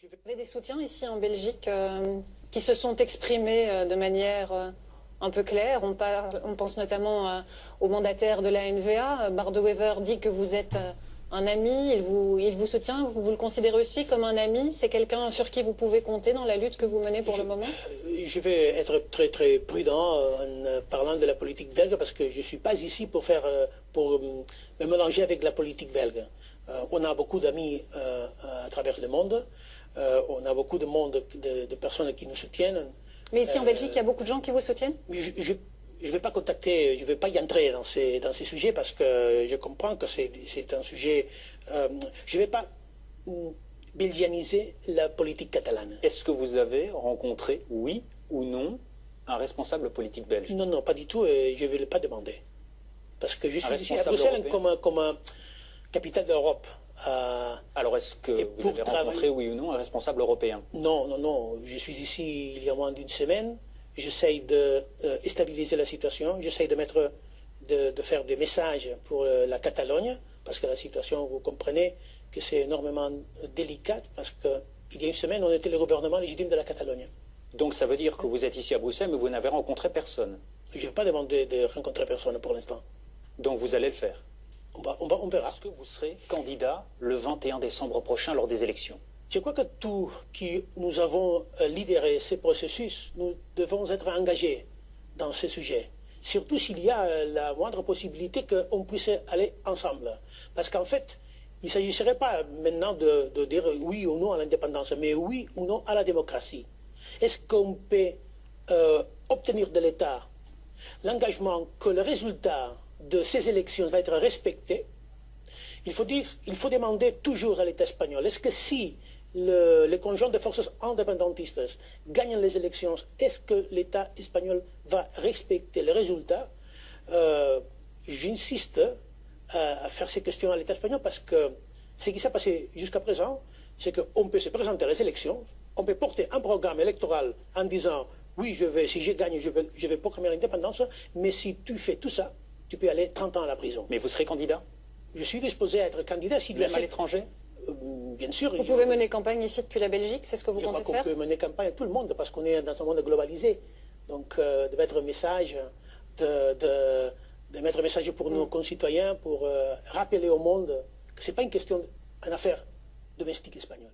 Il y avait des soutiens ici en Belgique qui se sont exprimés de manière un peu claire. On pense notamment au mandataire de la NVA. Bart De Wever dit que vous êtes un ami, il vous soutient. Vous le considérez aussi comme un ami? C'est quelqu'un sur qui vous pouvez compter dans la lutte que vous menez pour le moment? Je vais être très très prudent en parlant de la politique belge parce que je ne suis pas ici pour me mélanger avec la politique belge. On a beaucoup d'amis à travers le monde. On a beaucoup de personnes qui nous soutiennent. Mais ici en Belgique, il y a beaucoup de gens qui vous soutiennent? Je ne vais pas contacter, je ne vais pas y entrer dans ces sujets parce que je comprends que c'est un sujet. Je ne vais pas belgianiser la politique catalane. Est-ce que vous avez rencontré, oui ou non, un responsable politique belge? Non, non, pas du tout, et je ne vais le pas demander. Parce que je suis ici à Bruxelles comme capitale d'Europe. Alors, est-ce que vous avez rencontré, oui ou non, un responsable européen? Non, non, non. Je suis ici il y a moins d'une semaine. J'essaye de stabiliser la situation. J'essaye de faire des messages pour la Catalogne, parce que la situation, vous comprenez que c'est énormément délicate, parce qu'il y a une semaine, on était le gouvernement légitime de la Catalogne. Donc ça veut dire que vous êtes ici à Bruxelles, mais vous n'avez rencontré personne? Je ne vais pas demander de rencontrer personne pour l'instant. Donc vous allez le faire? On verra. Est-ce que vous serez candidat le 21 décembre prochain lors des élections? Je crois que tous qui nous avons lidéré ces processus, nous devons être engagés dans ces sujets. Surtout s'il y a la moindre possibilité qu'on puisse aller ensemble. Parce qu'en fait, il ne s'agirait pas maintenant de dire oui ou non à l'indépendance, mais oui ou non à la démocratie. Est-ce qu'on peut obtenir de l'État l'engagement que le résultat de ces élections va être respecté? Il faut demander toujours à l'État espagnol, est-ce que si les conjoints de forces indépendantistes gagnent les élections, est-ce que l'État espagnol va respecter les résultats? J'insiste à faire ces questions à l'État espagnol parce que ce qui s'est passé jusqu'à présent, c'est qu'on peut se présenter à les élections, on peut porter un programme électoral en disant oui, si je gagne, je vais proclamer l'indépendance, mais si tu fais tout ça, tu peux aller 30 ans à la prison. Mais vous serez candidat? Je suis disposé à être candidat s'il y a même à l'étranger? Bien sûr. Vous pouvez mener campagne ici depuis la Belgique, c'est ce que vous comptez faire? Je crois qu'on peut mener campagne à tout le monde parce qu'on est dans un monde globalisé. Donc, de mettre un message, de mettre un message pour nos concitoyens, pour rappeler au monde que ce n'est pas une affaire domestique espagnole.